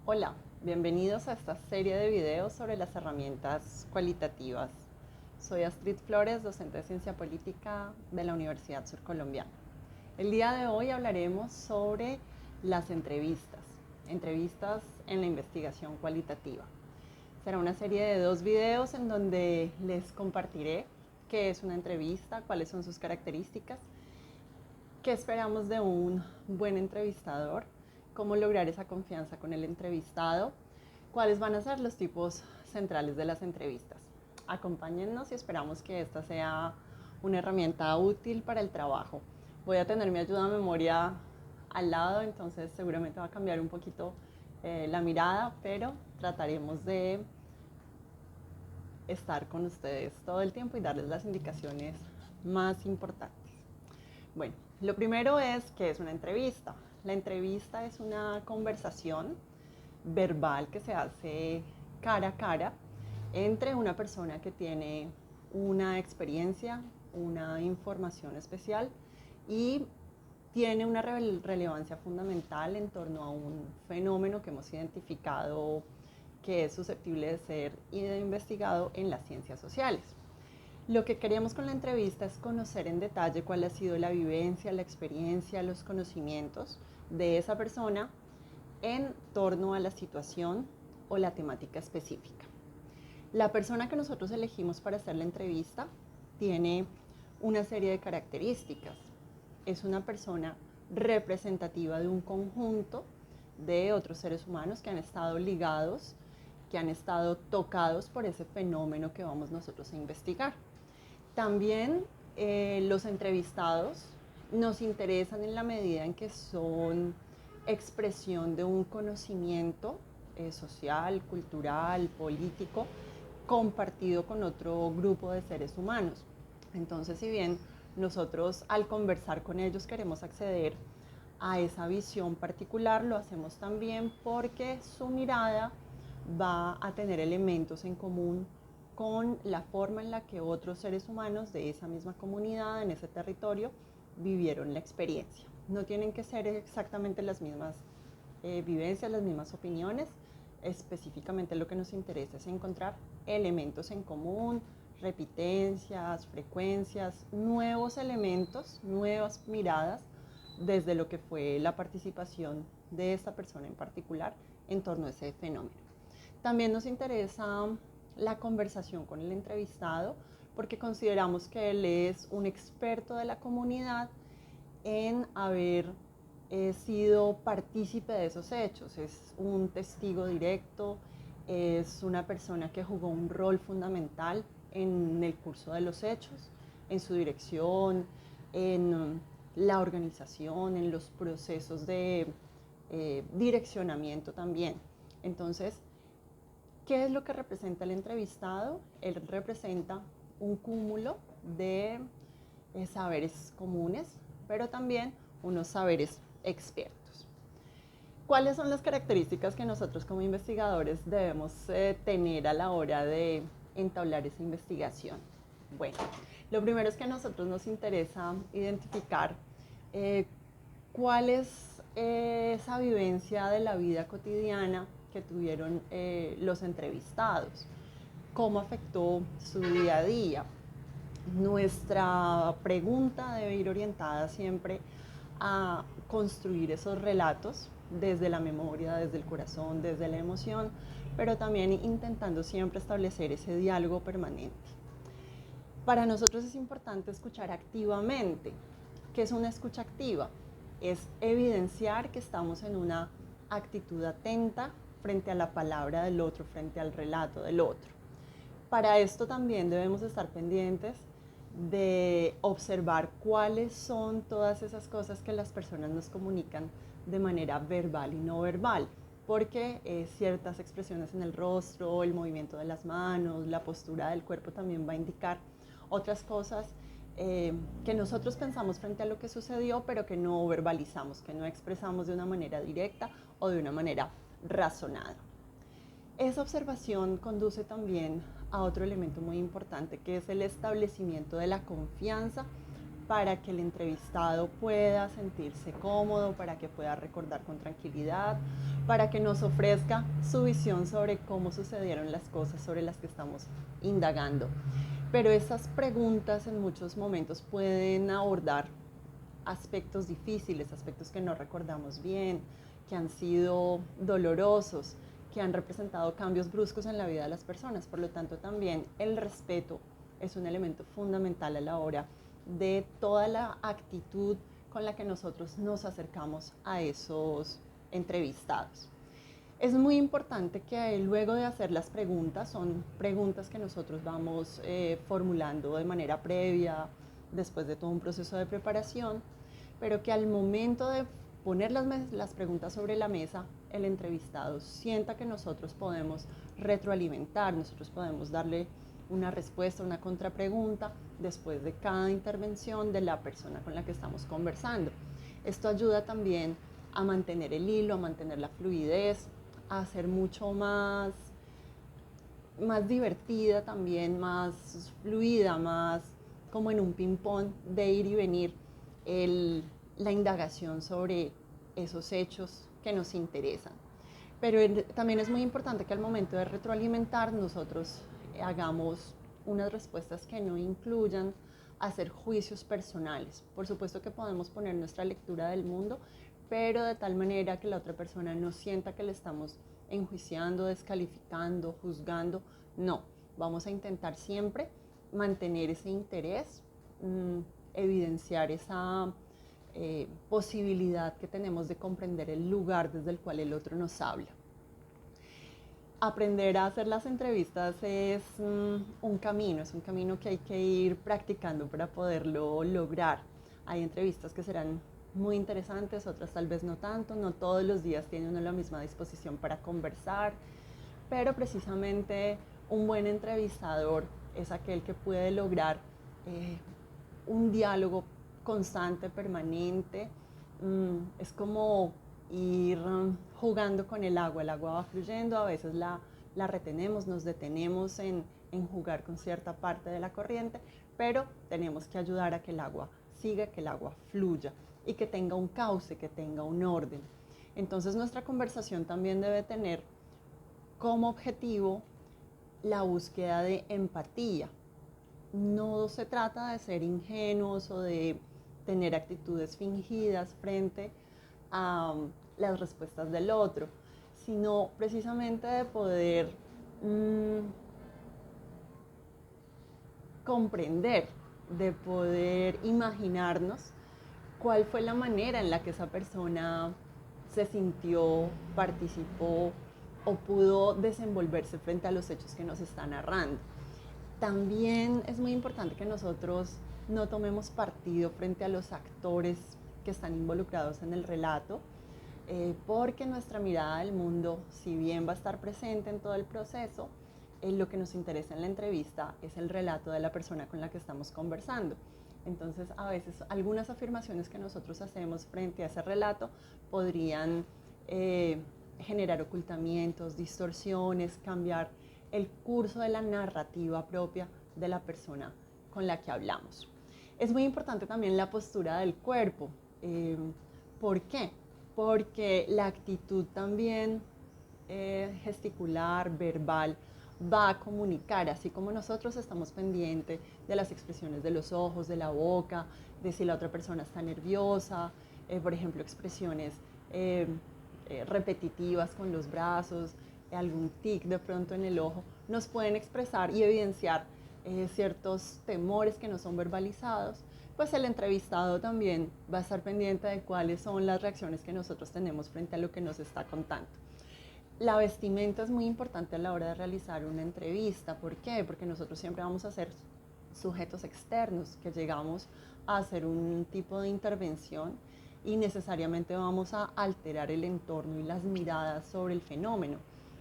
Hola, bienvenidos a esta serie de videos sobre las herramientas cualitativas. Soy Astrid Flores, docente de Ciencia Política de la Universidad Surcolombiana. El día de hoy hablaremos sobre las entrevistas en la investigación cualitativa. Será una serie de 2 videos en donde les compartiré qué es una entrevista, cuáles son sus características, qué esperamos de un buen entrevistador, cómo lograr esa confianza con el entrevistado, cuáles van a ser los tipos centrales de las entrevistas. Acompáñennos y esperamos que esta sea una herramienta útil para el trabajo. Voy a tener mi ayuda de memoria al lado, entonces seguramente va a cambiar un poquito la mirada, pero trataremos de estar con ustedes todo el tiempo y darles las indicaciones más importantes. Bueno, lo primero es que es una entrevista. La entrevista es una conversación verbal que se hace cara a cara entre una persona que tiene una experiencia, una información especial y tiene una relevancia fundamental en torno a un fenómeno que hemos identificado que es susceptible de ser investigado en las ciencias sociales. Lo que queríamos con la entrevista es conocer en detalle cuál ha sido la vivencia, la experiencia, los conocimientos de esa persona en torno a la situación o la temática específica. La persona que nosotros elegimos para hacer la entrevista tiene una serie de características. Es una persona representativa de un conjunto de otros seres humanos que han estado ligados, que han estado tocados por ese fenómeno que vamos nosotros a investigar. También los entrevistados nos interesan en la medida en que son expresión de un conocimiento social, cultural, político, compartido con otro grupo de seres humanos. Entonces, si bien nosotros al conversar con ellos queremos acceder a esa visión particular, lo hacemos también porque su mirada va a tener elementos en común con la forma en la que otros seres humanos de esa misma comunidad, en ese territorio, vivieron la experiencia. No tienen que ser exactamente las mismas vivencias, las mismas opiniones. Específicamente lo que nos interesa es encontrar elementos en común, repitencias, frecuencias, nuevos elementos, nuevas miradas desde lo que fue la participación de esta persona en particular en torno a ese fenómeno. También nos interesa la conversación con el entrevistado porque consideramos que él es un experto de la comunidad en haber sido partícipe de esos hechos. Es un testigo directo, es una persona que jugó un rol fundamental en el curso de los hechos, en su dirección, en la organización, en los procesos de direccionamiento también. Entonces, ¿qué es lo que representa el entrevistado? Él representa un cúmulo de saberes comunes, pero también unos saberes expertos. ¿Cuáles son las características que nosotros como investigadores debemos tener a la hora de entablar esa investigación? Bueno, lo primero es que a nosotros nos interesa identificar cuál es esa vivencia de la vida cotidiana que tuvieron los entrevistados, cómo afectó su día a día. Nuestra pregunta debe ir orientada siempre a construir esos relatos desde la memoria, desde el corazón, desde la emoción, pero también intentando siempre establecer ese diálogo permanente. Para nosotros es importante escuchar activamente. ¿Qué es una escucha activa? Es evidenciar que estamos en una actitud atenta frente a la palabra del otro, frente al relato del otro. Para esto también debemos estar pendientes de observar cuáles son todas esas cosas que las personas nos comunican de manera verbal y no verbal, porque ciertas expresiones en el rostro, el movimiento de las manos, la postura del cuerpo también va a indicar otras cosas que nosotros pensamos frente a lo que sucedió, pero que no verbalizamos, que no expresamos de una manera directa o de una manera razonada. Esa observación conduce también a otro elemento muy importante, que es el establecimiento de la confianza para que el entrevistado pueda sentirse cómodo, para que pueda recordar con tranquilidad, para que nos ofrezca su visión sobre cómo sucedieron las cosas sobre las que estamos indagando. Pero esas preguntas en muchos momentos pueden abordar aspectos difíciles, aspectos que no recordamos bien, que han sido dolorosos, que han representado cambios bruscos en la vida de las personas. Por lo tanto, también el respeto es un elemento fundamental a la hora de toda la actitud con la que nosotros nos acercamos a esos entrevistados. Es muy importante que luego de hacer las preguntas, son preguntas que nosotros vamos formulando de manera previa, después de todo un proceso de preparación, pero que al momento de poner las preguntas sobre la mesa, el entrevistado sienta que nosotros podemos retroalimentar, nosotros podemos darle una respuesta, una contrapregunta después de cada intervención de la persona con la que estamos conversando. Esto ayuda también a mantener el hilo, a mantener la fluidez, a hacer mucho más divertida también, más fluida, más como en un ping-pong de ir y venir la indagación sobre esos hechos que nos interesan. Pero también es muy importante que al momento de retroalimentar nosotros hagamos unas respuestas que no incluyan hacer juicios personales. Por supuesto que podemos poner nuestra lectura del mundo, pero de tal manera que la otra persona no sienta que le estamos enjuiciando, descalificando, juzgando. No, vamos a intentar siempre mantener ese interés, evidenciar esa posibilidad que tenemos de comprender el lugar desde el cual el otro nos habla. Aprender a hacer las entrevistas es un camino que hay que ir practicando para poderlo lograr. Hay entrevistas que serán muy interesantes, otras tal vez no tanto, no todos los días tiene uno la misma disposición para conversar, pero precisamente un buen entrevistador es aquel que puede lograr un diálogo constante, permanente. Es como ir jugando con el agua va fluyendo, a veces la retenemos, nos detenemos en jugar con cierta parte de la corriente, pero tenemos que ayudar a que el agua siga, que el agua fluya y que tenga un cauce, que tenga un orden. Entonces nuestra conversación también debe tener como objetivo la búsqueda de empatía. No se trata de ser ingenuos o de tener actitudes fingidas frente a las respuestas del otro, sino precisamente de poder comprender, de poder imaginarnos cuál fue la manera en la que esa persona se sintió, participó o pudo desenvolverse frente a los hechos que nos está narrando. También es muy importante que nosotros no tomemos partido frente a los actores que están involucrados en el relato, porque nuestra mirada del mundo, si bien va a estar presente en todo el proceso, lo que nos interesa en la entrevista es el relato de la persona con la que estamos conversando. Entonces, a veces algunas afirmaciones que nosotros hacemos frente a ese relato podrían generar ocultamientos, distorsiones, cambiar el curso de la narrativa propia de la persona con la que hablamos. Es muy importante también la postura del cuerpo. ¿Por qué? Porque la actitud también gesticular, verbal, va a comunicar, así como nosotros estamos pendientes de las expresiones de los ojos, de la boca, de si la otra persona está nerviosa, por ejemplo, expresiones repetitivas con los brazos, algún tic de pronto en el ojo, nos pueden expresar y evidenciar ciertos temores que no son verbalizados. Pues el entrevistado también va a estar pendiente de cuáles son las reacciones que nosotros tenemos frente a lo que nos está contando. La vestimenta es muy importante a la hora de realizar una entrevista. ¿Por qué? Porque nosotros siempre vamos a ser sujetos externos, que llegamos a hacer un tipo de intervención y necesariamente vamos a alterar el entorno y las miradas sobre el fenómeno.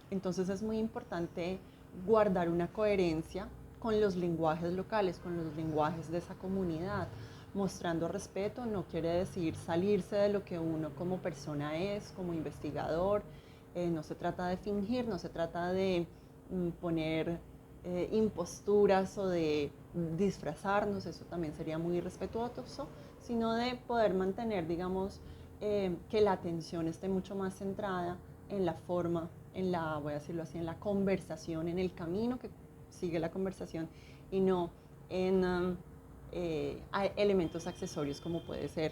Entonces es muy importante guardar una coherencia con los lenguajes locales, con los lenguajes de esa comunidad. Mostrando respeto no quiere decir salirse de lo que uno como persona es, como investigador. No se trata de fingir, no se trata de poner imposturas o de disfrazarnos, eso también sería muy irrespetuoso, sino de poder mantener, digamos, que la atención esté mucho más centrada en la forma, voy a decirlo así, en la conversación, en el camino que sigue la conversación y no en elementos accesorios como puede ser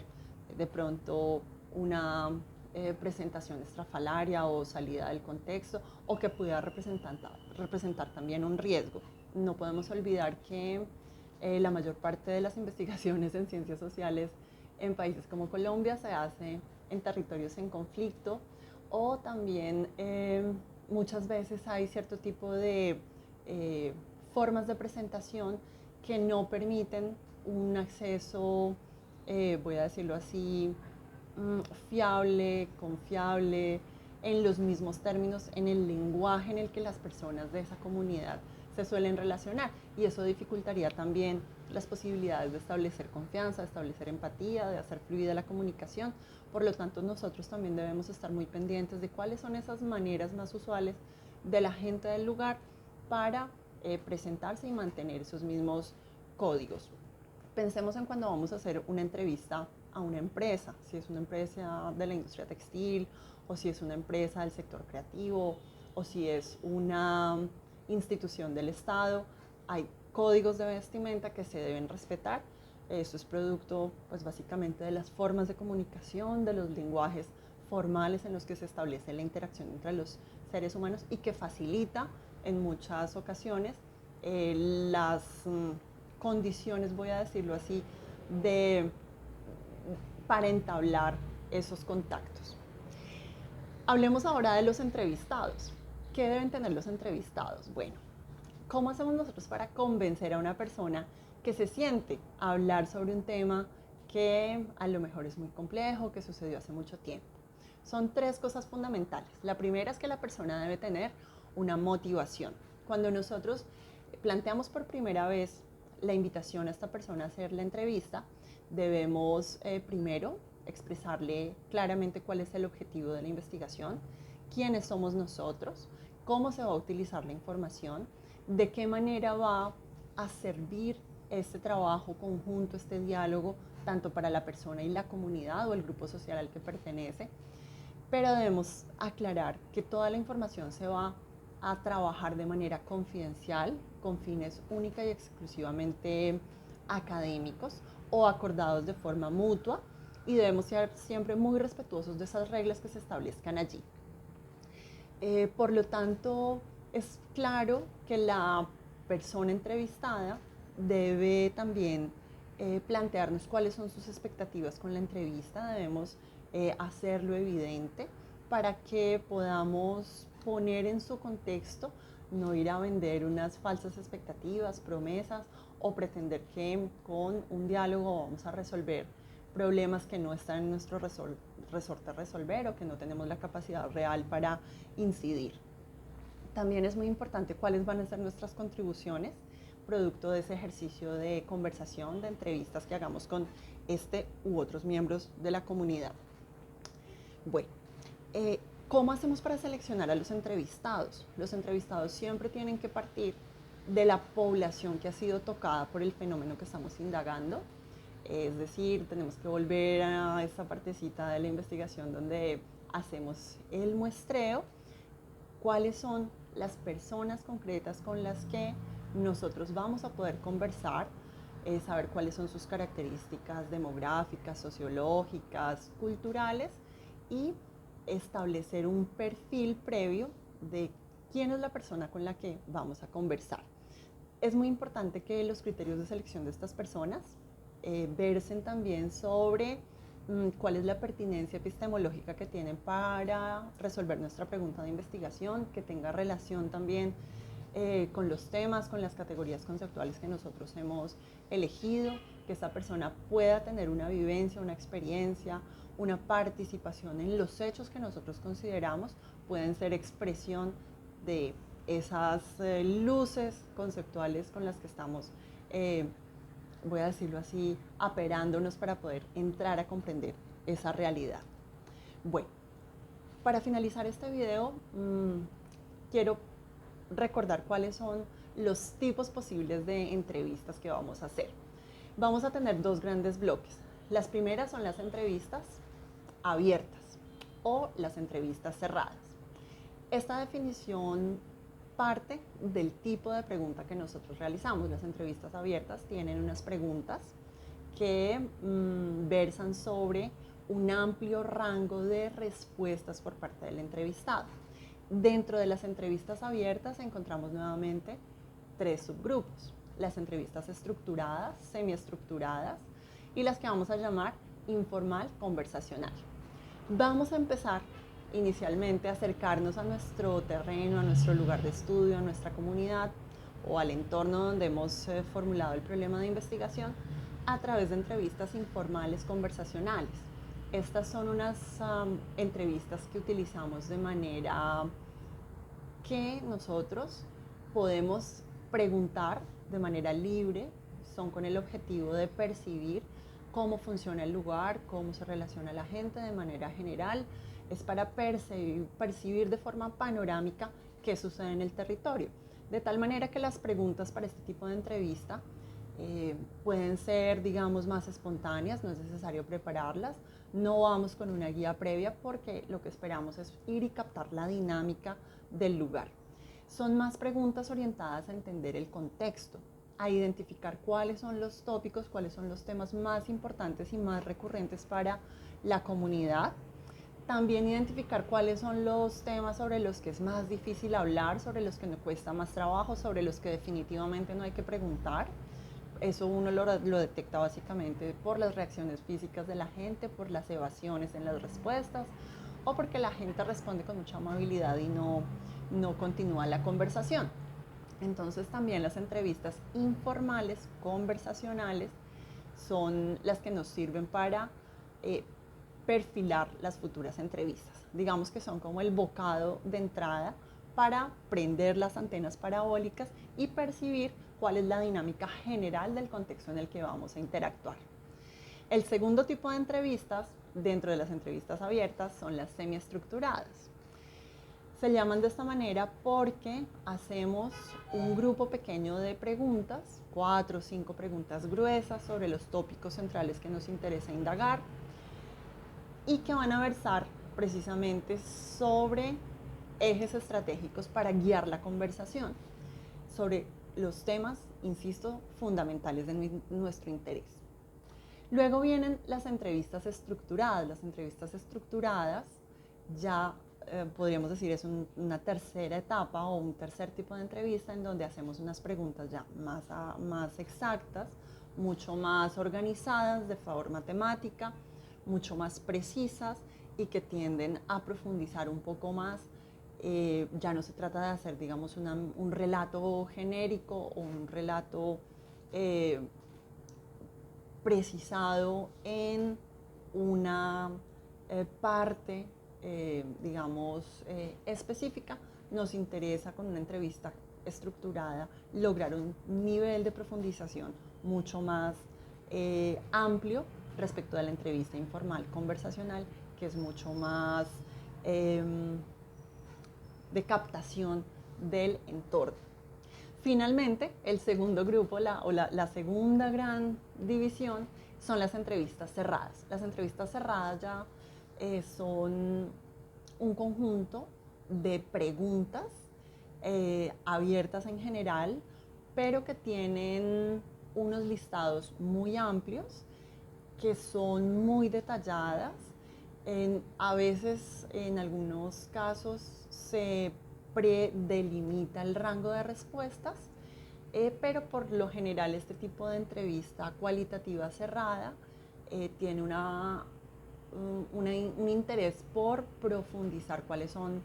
de pronto una presentación estrafalaria o salida del contexto o que pudiera representar también un riesgo. No podemos olvidar que la mayor parte de las investigaciones en ciencias sociales en países como Colombia se hace en territorios en conflicto o también muchas veces hay cierto tipo de formas de presentación que no permiten un acceso, voy a decirlo así, fiable, confiable, en los mismos términos, en el lenguaje en el que las personas de esa comunidad se suelen relacionar. Y eso dificultaría también las posibilidades de establecer confianza, de establecer empatía, de hacer fluida la comunicación. Por lo tanto, nosotros también debemos estar muy pendientes de cuáles son esas maneras más usuales de la gente del lugar para presentarse y mantener esos mismos códigos. Pensemos en cuando vamos a hacer una entrevista a una empresa, si es una empresa de la industria textil o si es una empresa del sector creativo o si es una institución del Estado, hay códigos de vestimenta que se deben respetar. Eso es producto, pues básicamente de las formas de comunicación, de los lenguajes formales en los que se establece la interacción entre los seres humanos y que facilita en muchas ocasiones las condiciones, voy a decirlo así, para entablar esos contactos. Hablemos ahora de los entrevistados. ¿Qué deben tener los entrevistados? Bueno, ¿cómo hacemos nosotros para convencer a una persona que se siente a hablar sobre un tema que a lo mejor es muy complejo, que sucedió hace mucho tiempo? Son 3 cosas fundamentales. La primera es que la persona debe tener una motivación. Cuando nosotros planteamos por primera vez la invitación a esta persona a hacer la entrevista, debemos primero expresarle claramente cuál es el objetivo de la investigación, quiénes somos nosotros, cómo se va a utilizar la información, de qué manera va a servir este trabajo conjunto, este diálogo, tanto para la persona y la comunidad o el grupo social al que pertenece. Pero debemos aclarar que toda la información se va a trabajar de manera confidencial, con fines única y exclusivamente académicos o acordados de forma mutua, y debemos ser siempre muy respetuosos de esas reglas que se establezcan allí. Por lo tanto, es claro que la persona entrevistada debe también plantearnos cuáles son sus expectativas con la entrevista, debemos hacerlo evidente para que podamos poner en su contexto, no ir a vender unas falsas expectativas, promesas o pretender que con un diálogo vamos a resolver problemas que no están en nuestro resorte resolver o que no tenemos la capacidad real para incidir. También es muy importante cuáles van a ser nuestras contribuciones producto de ese ejercicio de conversación, de entrevistas que hagamos con este u otros miembros de la comunidad. Bueno, ¿cómo hacemos para seleccionar a los entrevistados? Los entrevistados siempre tienen que partir de la población que ha sido tocada por el fenómeno que estamos indagando. Es decir, tenemos que volver a esa partecita de la investigación donde hacemos el muestreo, cuáles son las personas concretas con las que nosotros vamos a poder conversar, saber cuáles son sus características demográficas, sociológicas, culturales y establecer un perfil previo de quién es la persona con la que vamos a conversar. Es muy importante que los criterios de selección de estas personas versen también sobre cuál es la pertinencia epistemológica que tienen para resolver nuestra pregunta de investigación, que tenga relación también con los temas, con las categorías conceptuales que nosotros hemos elegido, que esa persona pueda tener una vivencia, una experiencia, una participación en los hechos que nosotros consideramos pueden ser expresión de esas luces conceptuales con las que estamos voy a decirlo así, aperándonos para poder entrar a comprender esa realidad. Bueno, para finalizar este video, quiero recordar cuáles son los tipos posibles de entrevistas que vamos a hacer. Vamos a tener dos grandes bloques. Las primeras son las entrevistas abiertas o las entrevistas cerradas. Esta definición parte del tipo de pregunta que nosotros realizamos. Las entrevistas abiertas tienen unas preguntas que versan sobre un amplio rango de respuestas por parte del entrevistado. Dentro de las entrevistas abiertas encontramos nuevamente tres subgrupos: las entrevistas estructuradas, semiestructuradas y las que vamos a llamar informal conversacional. Vamos a empezar inicialmente a acercarnos a nuestro terreno, a nuestro lugar de estudio, a nuestra comunidad o al entorno donde hemos formulado el problema de investigación a través de entrevistas informales conversacionales. Estas son unas entrevistas que utilizamos de manera que nosotros podemos preguntar de manera libre, son con el objetivo de percibir cómo funciona el lugar, cómo se relaciona la gente de manera general. Es para percibir de forma panorámica qué sucede en el territorio. De tal manera que las preguntas para este tipo de entrevista pueden ser, digamos, más espontáneas, no es necesario prepararlas. No vamos con una guía previa porque lo que esperamos es ir y captar la dinámica del lugar. Son más preguntas orientadas a entender el contexto, a identificar cuáles son los tópicos, cuáles son los temas más importantes y más recurrentes para la comunidad. También identificar cuáles son los temas sobre los que es más difícil hablar, sobre los que nos cuesta más trabajo, sobre los que definitivamente no hay que preguntar. Eso uno lo detecta básicamente por las reacciones físicas de la gente, por las evasiones en las respuestas o porque la gente responde con mucha amabilidad y no continúa la conversación. Entonces también las entrevistas informales, conversacionales, son las que nos sirven para perfilar las futuras entrevistas. Digamos que son como el bocado de entrada para prender las antenas parabólicas y percibir cuál es la dinámica general del contexto en el que vamos a interactuar. El segundo tipo de entrevistas dentro de las entrevistas abiertas son las semiestructuradas. Se llaman de esta manera porque hacemos un grupo pequeño de preguntas, 4 o 5 preguntas gruesas sobre los tópicos centrales que nos interesa indagar y que van a versar precisamente sobre ejes estratégicos para guiar la conversación, sobre los temas, insisto, fundamentales de nuestro interés. Luego vienen las entrevistas estructuradas. Las entrevistas estructuradas ya podríamos decir es una tercera etapa o un tercer tipo de entrevista en donde hacemos unas preguntas ya más exactas, mucho más organizadas de forma temática, mucho más precisas y que tienden a profundizar un poco más. Ya no se trata de hacer, digamos, un relato genérico o un relato precisado en una parte, digamos, específica. Nos interesa con una entrevista estructurada lograr un nivel de profundización mucho más amplio respecto a la entrevista informal conversacional, que es mucho más de captación del entorno. Finalmente, el segundo grupo, la segunda gran división, son las entrevistas cerradas. Las entrevistas cerradas ya son un conjunto de preguntas abiertas en general, pero que tienen unos listados muy amplios, que son muy detalladas. A veces, en algunos casos, se predelimita el rango de respuestas, pero por lo general este tipo de entrevista cualitativa cerrada tiene un interés por profundizar cuáles son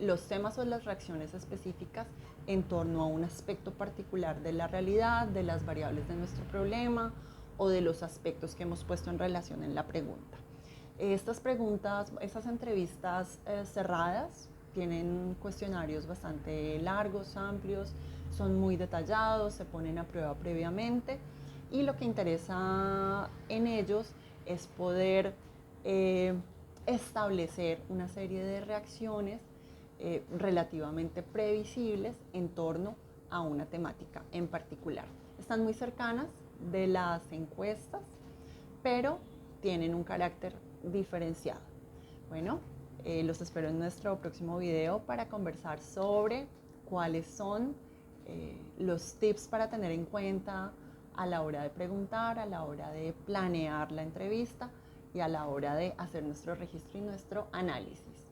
los temas o las reacciones específicas en torno a un aspecto particular de la realidad, de las variables de nuestro problema o de los aspectos que hemos puesto en relación en la pregunta. Estas entrevistas cerradas tienen cuestionarios bastante largos, amplios, son muy detallados, se ponen a prueba previamente y lo que interesa en ellos es poder establecer una serie de reacciones relativamente previsibles en torno a una temática en particular. Están muy cercanas de las encuestas, pero tienen un carácter diferenciado. Bueno, los espero en nuestro próximo video para conversar sobre cuáles son los tips para tener en cuenta a la hora de preguntar, a la hora de planear la entrevista y a la hora de hacer nuestro registro y nuestro análisis.